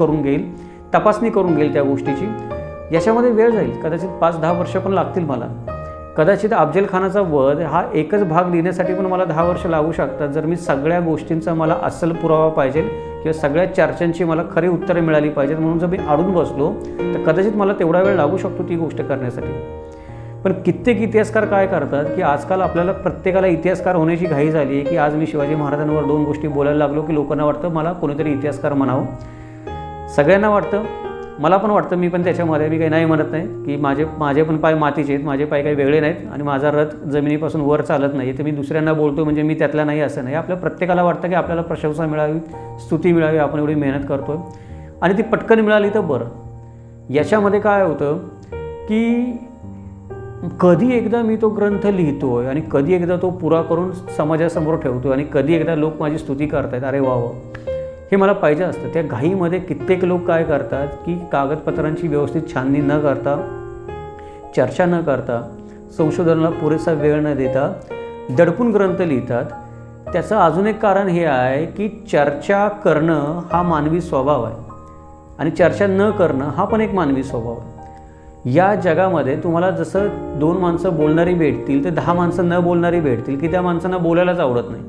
करून घेईल त्या गोष्टीची. याच्यामध्ये वेळ जाईल, कदाचित 5-10 वर्ष पण लागतील मला. कदाचित अफजल खानाचा वध हा एकच भाग लिहिण्यासाठी पण मला 10 वर्ष लागू शकतात. जर मी सगळ्या गोष्टींचा मला अस्सल पुरावा पाहिजे किंवा सगळ्या चर्चांची मला खरी उत्तरे मिळाली पाहिजेत, म्हणून जर मी अडून बसलो तर कदाचित मला तेवढा वेळ लागू शकतो ती गोष्ट करण्यासाठी. पण कित्येक इतिहासकार काय करतात की आजकाल आपल्याला प्रत्येकाला इतिहासकार होण्याची घाई झाली आहे की आज मी शिवाजी महाराजांवर 2 गोष्टी बोलायला लागलो की लोकांना वाटतं मला कोणीतरी इतिहासकार म्हणावं. सगळ्यांना वाटतं मला पण वाटतं, मी पण त्याच्यामध्ये, मी काही नाही म्हणत नाही की माझे पण पाय मातीचे आहेत, माझे पाय काही वेगळे नाहीत आणि माझा रथ जमिनीपासून वर चालत नाही, तर मी दुसऱ्यांना बोलतो म्हणजे मी त्यातला नाही असं नाही. आपल्या प्रत्येकाला वाटतं की आपल्याला प्रशंसा मिळावी, स्तुती मिळावी, आपण एवढी मेहनत करतो आहे आणि ती पटकन मिळाली तर बरं. याच्यामध्ये काय होतं की कधी एकदा मी तो ग्रंथ लिहितो आहे आणि कधी एकदा तो पुरा करून समाजासमोर ठेवतो आहे आणि कधी एकदा लोक माझी स्तुती करतात, अरे वा वा, हे मला पाहिजे असतं. त्या घाईमध्ये कित्येक लोक काय करतात की कागदपत्रांची व्यवस्थित छाननी न करता, चर्चा न करता, संशोधनाला पुरेसा वेळ न देता दडपून ग्रंथ लिहितात. त्याचं अजून एक कारण हे आहे की चर्चा करणं हा मानवी स्वभाव आहे आणि चर्चा न करणं हा पण एक मानवी स्वभाव आहे. या जगामध्ये तुम्हाला जसं 2 माणसं बोलणारी भेटतील तर 10 माणसं न बोलणारी भेटतील की त्या माणसांना बोलायलाच आवडत नाही,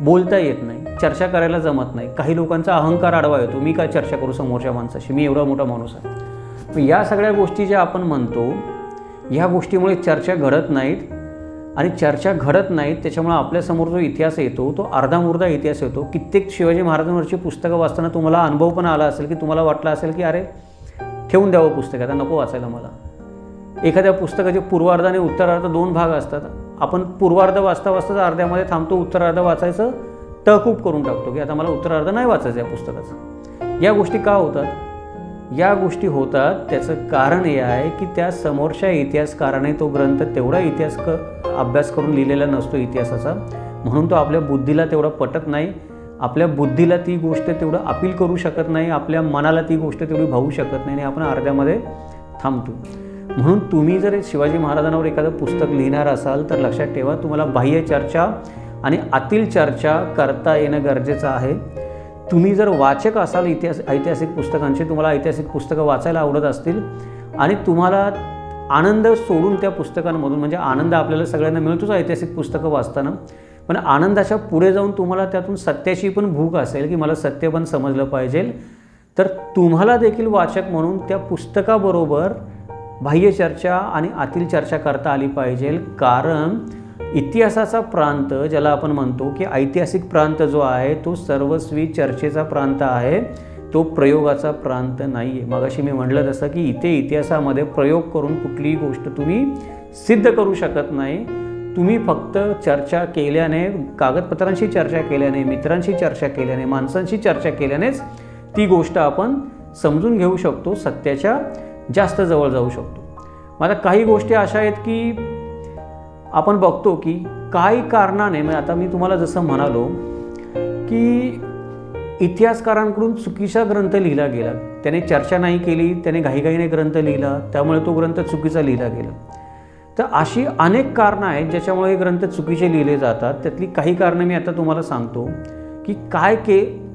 बोलता येत नाही, चर्चा करायला जमत नाही. काही लोकांचा अहंकार आडवा येतो, मी काय चर्चा करू समोरच्या माणसाशी, मी एवढा मोठा माणूस आहे. या सगळ्या गोष्टी ज्या आपण म्हणतो, ह्या गोष्टीमुळे चर्चा घडत नाहीत आणि चर्चा घडत नाहीत त्याच्यामुळे आपल्यासमोर जो इतिहास येतो तो अर्धामुर्धा इतिहास येतो. कित्येक शिवाजी महाराजांवरची पुस्तकं वाचताना तुम्हाला अनुभव पण आला असेल की तुम्हाला वाटलं असेल की अरे ठेवून द्यावं पुस्तक, आता नको वाचायला मला. एखाद्या पुस्तकाचे पूर्वार्ध आणि उत्तरार्ध 2 भाग असतात. आपण पूर्वार्ध वाचता वाचताच अर्ध्यामध्ये थांबतो, उत्तरार्ध वाचायचं तहकूब करून टाकतो की आता मला उत्तरार्ध नाही वाचायचं या पुस्तकाचं. या गोष्टी का होतात? या गोष्टी होतात त्याचं कारण हे आहे की त्या समोरच्या इतिहासकाराने तो ग्रंथ तेवढा अभ्यास करून लिहिलेला नसतो इतिहासाचा, म्हणून तो आपल्या बुद्धीला तेवढा पटत नाही, आपल्या बुद्धीला ती गोष्ट तेवढं अपील करू शकत नाही, आपल्या मनाला ती गोष्ट तेवढी भावू शकत नाही आणि आपण अर्ध्यामध्ये थांबतो. म्हणून तुम्ही जर शिवाजी महाराजांवर एखादं पुस्तक लिहिणार असाल तर लक्षात ठेवा, तुम्हाला बाह्य चर्चा आणि आतील चर्चा करता येणं गरजेचं आहे. तुम्ही जर वाचक असाल ऐतिहासिक पुस्तकांचे, तुम्हाला ऐतिहासिक पुस्तकं वाचायला आवडत असतील आणि तुम्हाला आनंद सोडून त्या पुस्तकांमधून, म्हणजे आनंद आपल्याला सगळ्यांना मिळतोच ऐतिहासिक पुस्तकं वाचताना, पण आनंदाच्या पुढे जाऊन तुम्हाला त्यातून सत्याची पण भूक असेल की मला सत्य पण समजलं पाहिजे, तर तुम्हाला देखील वाचक म्हणून त्या पुस्तकाबरोबर बाह्य चर्चा आणि आतील चर्चा करता आली पाहिजे. कारण इतिहासाचा प्रांत ज्याला आपण म्हणतो की ऐतिहासिक प्रांत जो आहे तो सर्वस्वी चर्चेचा प्रांत आहे, तो प्रयोगाचा प्रांत नाही आहे. मगाशी मी म्हटलं तसं की इथे इतिहासामध्ये प्रयोग करून कुठलीही गोष्ट तुम्ही सिद्ध करू शकत नाही. तुम्ही फक्त चर्चा केल्याने, कागदपत्रांशी चर्चा केल्याने, मित्रांशी चर्चा केल्याने, माणसांशी चर्चा केल्यानेच ती गोष्ट आपण समजून घेऊ शकतो, सत्याच्या जास्त जवळ जाऊ शकतो. आता काही गोष्टी अशा आहेत की आपण बघतो की काही कारणाने, म्हणजे आता मी तुम्हाला जसं म्हणालो की इतिहासकारांकडून चुकीचा ग्रंथ लिहिला गेला, त्याने चर्चा नाही केली, त्याने घाईघाईने ग्रंथ लिहिला, त्यामुळे तो ग्रंथ चुकीचा लिहिला गेला. तर अशी अनेक कारणं आहेत ज्याच्यामुळे हे ग्रंथ चुकीचे लिहिले जातात. त्यातली काही कारणं मी आता तुम्हाला सांगतो की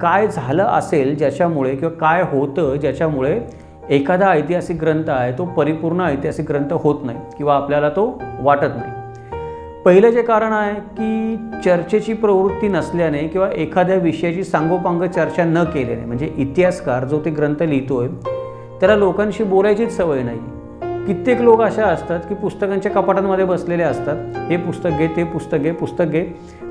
काय झालं असेल ज्याच्यामुळे, किंवा काय होतं ज्याच्यामुळे एखादा ऐतिहासिक ग्रंथ आहे तो परिपूर्ण ऐतिहासिक ग्रंथ होत नाही किंवा आपल्याला तो वाटत नाही. पहिलं जे कारण आहे की चर्चेची प्रवृत्ती नसल्याने किंवा एखाद्या विषयाची सांगोपांग चर्चा न केल्याने, म्हणजे इतिहासकार जो ते ग्रंथ लिहितोय त्याला लोकांशी बोलायचीच सवय नाही. कित्येक लोक अशा असतात की पुस्तकांच्या कपाटांमध्ये बसलेले असतात, हे पुस्तक घे, ते पुस्तक घे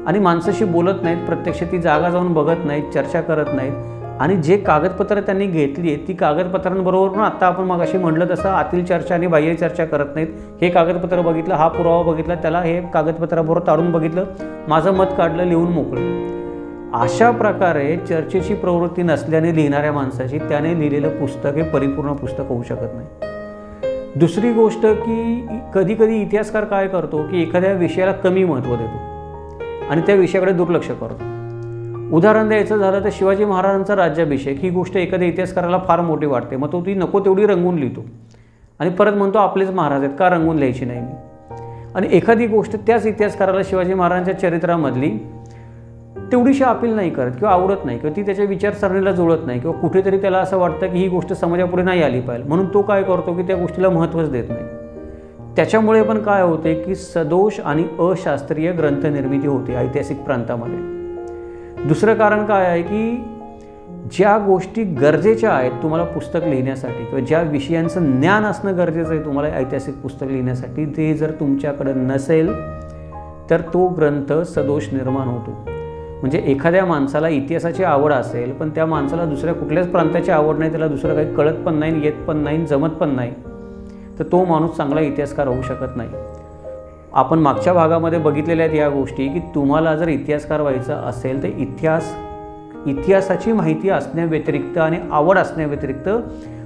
आणि माणसाशी बोलत नाहीत, प्रत्यक्ष ती जागा जाऊन बघत नाहीत, चर्चा करत नाहीत आणि जे कागदपत्र त्यांनी घेतली आहेत ती कागदपत्रांबरोबर पण आत्ता आपण मगाशी म्हटलं तसं आतील चर्चा आणि बाह्य चर्चा करत नाहीत. हे कागदपत्र बघितलं, हा पुरावा बघितला, त्याला हे कागदपत्राबरोबर तारून बघितलं, माझं मत काढलं, लिहून मोकळं. अशा प्रकारे चर्चेची प्रवृत्ती नसल्याने लिहिणाऱ्या माणसाची त्याने लिहिलेलं पुस्तक हे परिपूर्ण पुस्तक होऊ शकत नाही. दुसरी गोष्ट की कधी इतिहासकार काय करतो की एखाद्या विषयाला कमी महत्त्व देतो आणि त्या विषयाकडे दुर्लक्ष करतो. उदाहरण द्यायचं झालं तर शिवाजी महाराजांचा राज्याभिषेक ही गोष्ट एखाद्या इतिहासकाराला फार मोठी वाटते, मग तो ती नको तेवढी रंगवून लिहितो आणि परत म्हणतो आपलेच महाराज आहेत, का रंगवून लिहायची नाही मी. आणि एखादी गोष्ट त्याच इतिहासकाराला शिवाजी महाराजांच्या चरित्रामधली तेवढीशी अपील नाही करत किंवा आवडत नाही किंवा ती त्याच्या विचारसरणीला जुळत नाही किंवा कुठेतरी त्याला असं वाटतं की ही गोष्ट समाजापुढे नाही आली पाहिजे, म्हणून तो काय करतो की त्या गोष्टीला महत्त्वच देत नाही. त्याच्यामुळे पण काय होते की सदोष आणि अशास्त्रीय ग्रंथनिर्मिती होते ऐतिहासिक प्रांतामध्ये. दुसरं कारण काय आहे की ज्या गोष्टी गरजेच्या आहेत तुम्हाला पुस्तक लिहिण्यासाठी किंवा ज्या विषयांचं ज्ञान असणं गरजेचं आहे तुम्हाला ऐतिहासिक पुस्तक लिहिण्यासाठी, ते जर तुमच्याकडे नसेल तर तो ग्रंथ सदोष निर्माण होतो. म्हणजे एखाद्या माणसाला इतिहासाची आवड असेल, पण त्या माणसाला दुसऱ्या कुठल्याच प्रांताची आवड नाही, त्याला दुसरं काही कळत पण नाही, येत पण नाही, जमत पण नाही, तर तो माणूस चांगला इतिहासकार होऊ शकत नाही. आपण मागच्या भागामध्ये बघितलेल्या आहेत या गोष्टी, की तुम्हाला जर इतिहासकार व्हायचं असेल तर इतिहासाची माहिती असण्याव्यतिरिक्त आणि आवड असण्याव्यतिरिक्त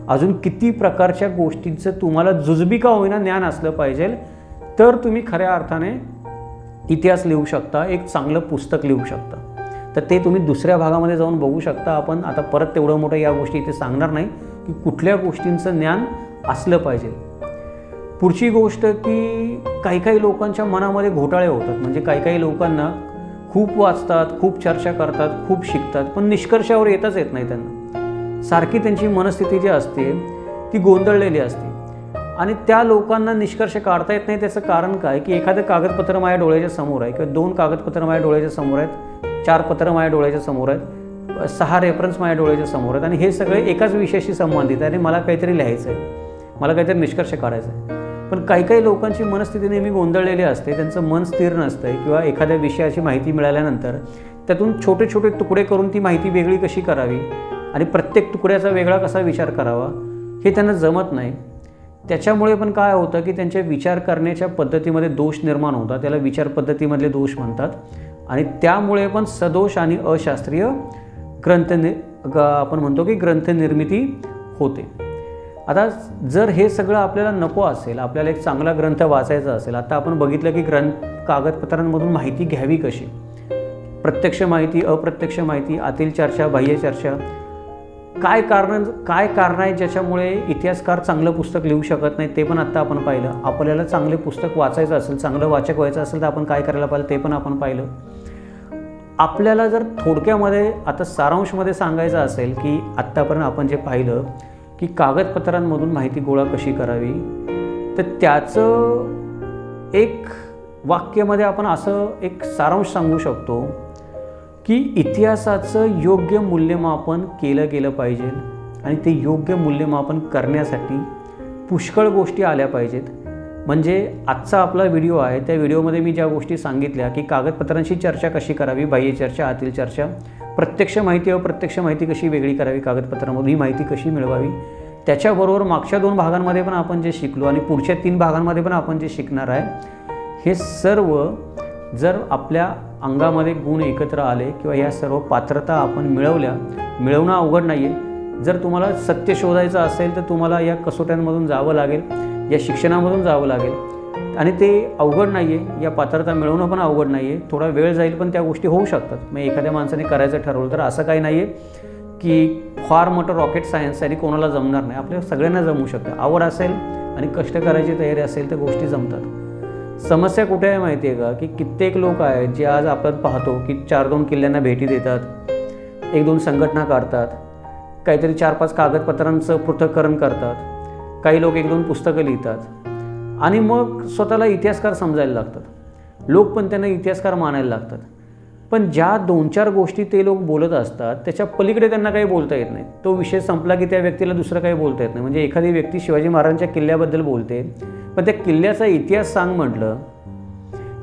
अजून किती प्रकारच्या गोष्टींचं तुम्हाला जुजबी का होईना ज्ञान असलं पाहिजे, तर तुम्ही खऱ्या अर्थाने इतिहास लिहू शकता, एक चांगलं पुस्तक लिहू शकता. तर ते तुम्ही दुसऱ्या भागामध्ये जाऊन बघू शकता. आपण आता परत तेवढं मोठं या गोष्टी इथे सांगणार नाही की कुठल्या गोष्टींचं ज्ञान असलं पाहिजे. पुढची गोष्ट की काही लोकांच्या मनामध्ये घोटाळे होतात. म्हणजे काही लोकांना खूप वाचतात, खूप चर्चा करतात, खूप शिकतात, पण निष्कर्षावर येतच येत नाही त्यांना. सारखी त्यांची मनस्थिती जी असते ती गोंधळलेली असते आणि त्या लोकांना निष्कर्ष काढता येत नाही. त्याचं कारण काय की एखादं कागदपत्र माझ्या डोळ्याच्या समोर आहे किंवा 2 कागदपत्र माझ्या डोळ्याच्या समोर आहेत, 4 पत्र माझ्या डोळ्याच्या समोर आहेत, 6 रेफरन्स माझ्या डोळ्याच्या समोर आहेत आणि हे सगळे एकाच विषयाशी संबंधित आहे आणि मला काहीतरी लिहायचं आहे, मला काहीतरी निष्कर्ष काढायचा आहे. पण काही लोकांची मनस्थिती नेहमी गोंधळलेली असते, त्यांचं मन स्थिर नसतं आहे किंवा एखाद्या विषयाची माहिती मिळाल्यानंतर त्यातून छोटे तुकडे करून ती माहिती वेगळी कशी करावी आणि प्रत्येक तुकड्याचा वेगळा कसा विचार करावा हे त्यांना जमत नाही. त्याच्यामुळे पण काय होतं की त्यांच्या विचार करण्याच्या पद्धतीमध्ये दोष निर्माण होतात, त्याला विचार पद्धतीमधले दोष म्हणतात आणि त्यामुळे पण सदोष आणि अशास्त्रीय आपण म्हणतो की ग्रंथनिर्मिती होते. आता जर हे सगळं आपल्याला नको असेल, आपल्याला एक चांगला ग्रंथ वाचायचा असेल, आता आपण बघितलं की कागदपत्रांमधून माहिती घ्यावी कशी, प्रत्यक्ष माहिती, अप्रत्यक्ष माहिती, आतील चर्चा, बाह्य चर्चा, काय कारण आहे ज्याच्यामुळे इतिहासकार चांगलं पुस्तक लिहू शकत नाही ते पण आत्ता आपण पाहिलं. आपल्याला चांगले पुस्तक वाचायचं असेल, चांगलं वाचक व्हायचं असेल तर आपण काय करायला पाहिजे ते पण आपण पाहिलं. आपल्याला जर थोडक्यामध्ये आता सारांशमध्ये सांगायचं असेल की आत्तापर्यंत आपण जे पाहिलं की कागदपत्रांमधून माहिती गोळा कशी करावी, तर त्याचं एक वाक्यामध्ये आपण असं एक सारांश सांगू शकतो की इतिहासाचं योग्य मूल्यमापन केलं गेलं पाहिजे आणि ते योग्य मूल्यमापन करण्यासाठी पुष्कळ गोष्टी आल्या पाहिजेत. म्हणजे आजचा आपला व्हिडिओ आहे, त्या व्हिडिओमध्ये मी ज्या गोष्टी सांगितल्या की कागदपत्रांशी चर्चा कशी करावी, बाह्य चर्चा, आतील चर्चा, प्रत्यक्ष माहिती, अप्रत्यक्ष माहिती कशी वेगळी करावी, कागदपत्रांमधून ही माहिती कशी मिळवावी, त्याच्याबरोबर मागच्या 2 भागांमध्ये पण आपण जे शिकलो आणि पुढच्या 3 भागांमध्ये पण आपण जे शिकणार आहे, हे सर्व जर आपल्या अंगामध्ये गुण एकत्र आले किंवा या सर्व पात्रता आपण मिळवणं अवघड नाही आहे. जर तुम्हाला सत्य शोधायचं असेल तर तुम्हाला या कसोट्यांमधून जावं लागेल, या शिक्षणामधून जावं लागेल आणि ते अवघड नाही आहे. या पात्रता मिळवणं पण अवघड नाही आहे, थोडा वेळ जाईल पण त्या गोष्टी होऊ शकतात. मग एखाद्या माणसाने करायचं ठरवलं तर असं काही नाही आहे की फार मोठं रॉकेट सायन्स आणि कोणाला जमणार नाही. आपल्या सगळ्यांना जमू शकतं. आवड असेल आणि कष्ट करायची तयारी असेल तर गोष्टी जमतात. समस्या कुठे आहे माहिती आहे का की कित्येक लोक आहेत जे आज आपण पाहतो की 4-2 किल्ल्यांना भेटी देतात, 1-2 संघटना काढतात, काहीतरी 4-5 कागदपत्रांचं पृथक्करण करतात, काही लोक 1-2 पुस्तकं लिहितात आणि मग स्वतःला इतिहासकार समजायला लागतात. लोक पण त्यांना इतिहासकार मानायला लागतात. पण ज्या 2-4 गोष्टी ते लोक बोलत असतात त्याच्या पलीकडे त्यांना काही बोलता येत नाही. तो विषय संपला की त्या व्यक्तीला दुसरं काही बोलता येत नाही. म्हणजे एखादी व्यक्ती शिवाजी महाराजांच्या किल्ल्याबद्दल बोलते, पण त्या किल्ल्याचा इतिहास सांग म्हटलं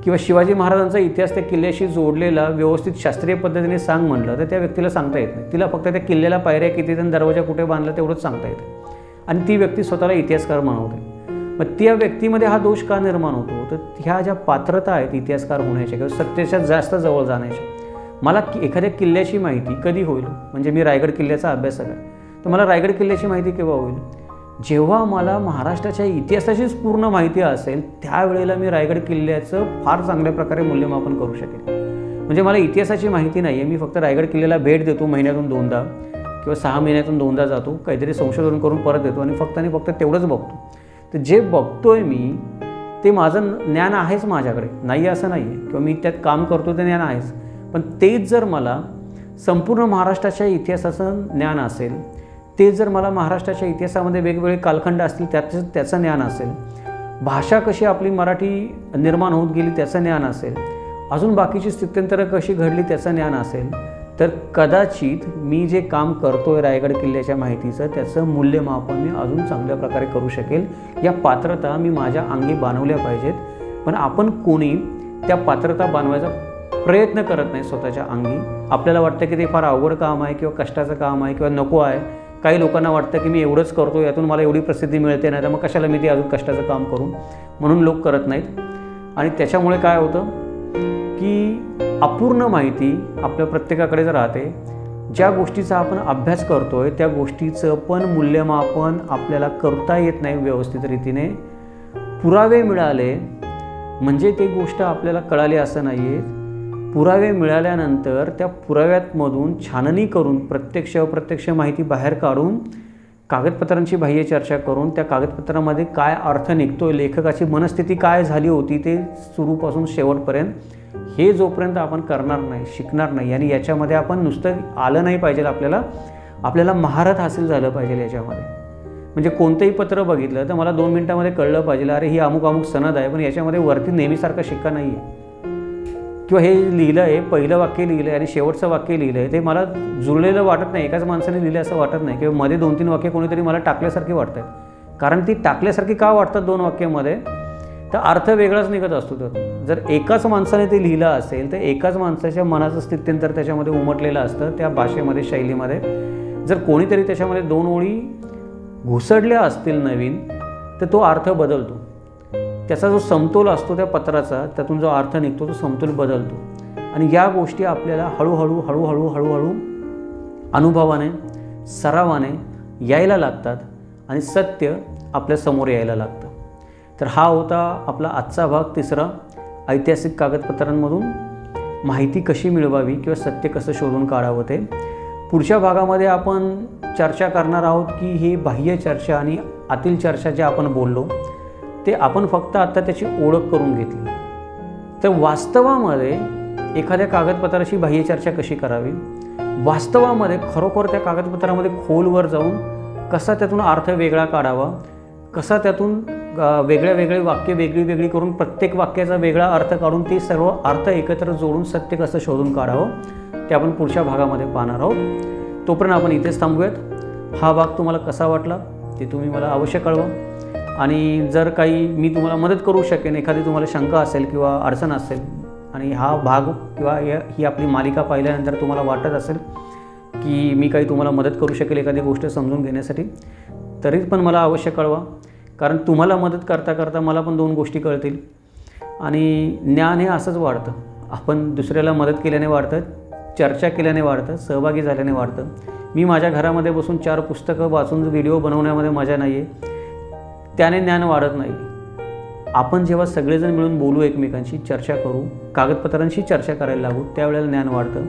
किंवा शिवाजी महाराजांचा इतिहास त्या किल्ल्याशी जोडलेला व्यवस्थित शास्त्रीय पद्धतीने सांग म्हटलं तर त्या व्यक्तीला सांगता येत नाही. तिला फक्त त्या किल्ल्याला पायऱ्या किती आणि दरवाजा कुठे बांधला तेवढंच सांगता येतं आणि ती व्यक्ती स्वतःला इतिहासकार म्हणवते. मग त्या व्यक्तीमध्ये हा दोष का निर्माण होतो, तर ह्या ज्या पात्रता आहेत इतिहासकार होण्याच्या किंवा सत्तेच्या जास्त जवळ जाण्याच्या. मला एखाद्या किल्ल्याची माहिती कधी होईल, म्हणजे मी रायगड किल्ल्याचा अभ्यासक आहे, तर मला रायगड किल्ल्याची माहिती केव्हा होईल, जेव्हा मला महाराष्ट्राच्या इतिहासाचीच पूर्ण माहिती असेल त्यावेळेला मी रायगड किल्ल्याचं फार चांगल्या प्रकारे मूल्यमापन करू शकेल. म्हणजे मला इतिहासाची माहिती नाही आहे, मी फक्त रायगड किल्ल्याला भेट देतो महिन्यातून 2दा किंवा 6 महिन्यातून 2दा जातो, काहीतरी संशोधन करून परत येतो आणि फक्त तेवढंच बघतो. तर जे बघतोय मी ते माझं ज्ञान आहेच माझ्याकडे, नाही असं नाही आहे, किंवा मी त्यात काम करतो ते ज्ञान आहेच. पण तेच जर मला संपूर्ण महाराष्ट्राच्या इतिहासाचं ज्ञान असेल, ते जर मला महाराष्ट्राच्या इतिहासामध्ये वेगवेगळे कालखंड असतील त्याचं ज्ञान असेल, भाषा कशी आपली मराठी निर्माण होत गेली त्याचं ज्ञान असेल, अजून बाकीची स्थित्यंतरं कशी घडली त्याचं ज्ञान असेल, तर कदाचित मी जे काम करतोय रायगड किल्ल्याच्या माहितीचं त्याचं मूल्यमापन मी अजून चांगल्या प्रकारे करू शकेल. या पात्रता मी माझ्या अंगी बांधवल्या पाहिजेत. पण आपण कोणी त्या पात्रता बांधवायचा प्रयत्न करत नाही स्वतःच्या अंगी. आपल्याला वाटतं की ते फार अवघड काम आहे किंवा कष्टाचं काम आहे किंवा नको आहे. काही लोकांना वाटतं की मी एवढंच करतो, यातून मला एवढी प्रसिद्धी मिळते, नाही तर मग कशाला मी ते अजून कष्टाचं काम करू, म्हणून लोक करत नाहीत. आणि त्याच्यामुळे काय होतं की अपूर्ण माहिती आपल्या प्रत्येकाकडेच राहते. ज्या गोष्टीचा आपण अभ्यास करतो आहे त्या गोष्टीचं पण मूल्यमापन आपल्याला करता येत नाही व्यवस्थित रीतीने. पुरावे मिळाले म्हणजे ती गोष्ट आपल्याला कळाली असं नाही आहे. पुरावे मिळाल्यानंतर त्या पुराव्यातमधून छाननी करून प्रत्यक्ष अप्रत्यक्ष माहिती बाहेर काढून कागदपत्रांची बाह्य चर्चा करून त्या कागदपत्रामध्ये काय अर्थ निघतो, लेखकाची मनस्थिती काय झाली होती ते सुरूपासून शेवटपर्यंत, हे जोपर्यंत आपण करणार नाही, शिकणार नाही आणि याच्यामध्ये आपण नुसतं आलं नाही पाहिजे, आपल्याला महारथ हासिल झालं पाहिजे याच्यामध्ये. म्हणजे कोणतंही पत्र बघितलं तर मला 2 मिनिटामध्ये कळलं पाहिजे अरे ही अमुक अमुक सनद आहे, पण याच्यामध्ये वरती नेहमीसारखा शिक्का नाही आहे किंवा हे लिहिलं आहे, पहिलं वाक्य लिहिलं आहे आणि शेवटचं वाक्य लिहिलं आहे ते मला जुळलेलं वाटत नाही, एकाच माणसाने लिहिलं असं वाटत नाही किंवा मध्ये 2-3 वाक्य कोणीतरी मला टाकल्यासारखी वाटत आहेत. कारण ती टाकल्यासारखी का वाटतात 2 वाक्यामध्ये, तर अर्थ वेगळाच निघत असतो त्यातून. जर एकाच माणसाने ते लिहिलं असेल तर एकाच माणसाच्या मनाचं स्थित्यंतर त्याच्यामध्ये उमटलेलं असतं त्या भाषेमध्ये, शैलीमध्ये. जर कोणीतरी त्याच्यामध्ये 2 ओळी घुसडल्या असतील नवीन तर तो अर्थ बदलतो. त्याचा जो समतोल असतो त्या पत्राचा, त्यातून जो अर्थ निघतो तो समतोल बदलतो. आणि या गोष्टी आपल्याला हळूहळू अनुभवाने, सरावाने यायला लागतात आणि सत्य आपल्या समोर यायला लागतं. तर हा होता आपला आजचा भाग 3, ऐतिहासिक कागदपत्रांमधून माहिती कशी मिळवावी किंवा सत्य कसं शोधून काढावं ते. पुढच्या भागामध्ये आपण चर्चा करणार आहोत की ही बाह्य चर्चा आणि आतील चर्चा जे आपण बोललो ते आपण फक्त आता त्याची ओळख करून घेतली. तर वास्तवामध्ये एखाद्या कागदपत्राची बाह्य चर्चा कशी करावी, वास्तवामध्ये खरोखर त्या कागदपत्रामध्ये खोलवर जाऊन कसा त्यातून अर्थ वेगळा काढावा, कसा त्यातून वेगळे वाक्य वेगळी करून प्रत्येक वाक्याचा वेगळा अर्थ काढून ते सर्व अर्थ एकत्र जोडून सत्य कसं शोधून काढावं ते आपण पुढच्या भागामध्ये पाहणार आहोत. तोपर्यंत आपण इथेच थांबूयात. हा भाग तुम्हाला कसा वाटला ते तुम्ही मला अवश्य कळवा. आणि जर काही मी तुम्हाला मदत करू शकेन, एखादी तुम्हाला शंका असेल किंवा अडचण असेल आणि हा भाग किंवा ही आपली मालिका पाहिल्यानंतर तुम्हाला वाटत असेल की मी काही तुम्हाला मदत करू शकेल एखादी गोष्ट समजून घेण्यासाठी, तरी पण मला अवश्य कळवा. कारण तुम्हाला मदत करता करता मला पण 2 गोष्टी कळतील. आणि ज्ञान हे असंच वाढतं. आपण दुसऱ्याला मदत केल्याने वाढतं, चर्चा केल्याने वाढतं, सहभागी झाल्याने वाढतं. मी माझ्या घरामध्ये बसून 4 पुस्तकं वाचून व्हिडिओ बनवण्यामध्ये मजा नाही आहे, त्याने ज्ञान वाढत नाही. आपण जेव्हा सगळेजण मिळून बोलू, एकमेकांशी चर्चा करू, कागदपत्रांशी चर्चा करायला लागू, त्यावेळेला ज्ञान वाढतं.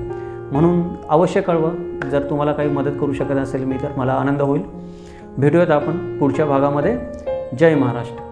म्हणून अवश्य कळवा. जर तुम्हाला काही मदत करू शकत असेल मी तर मला आनंद होईल. भेटूयात आपण पुढच्या भागामध्ये. जय महाराष्ट्र.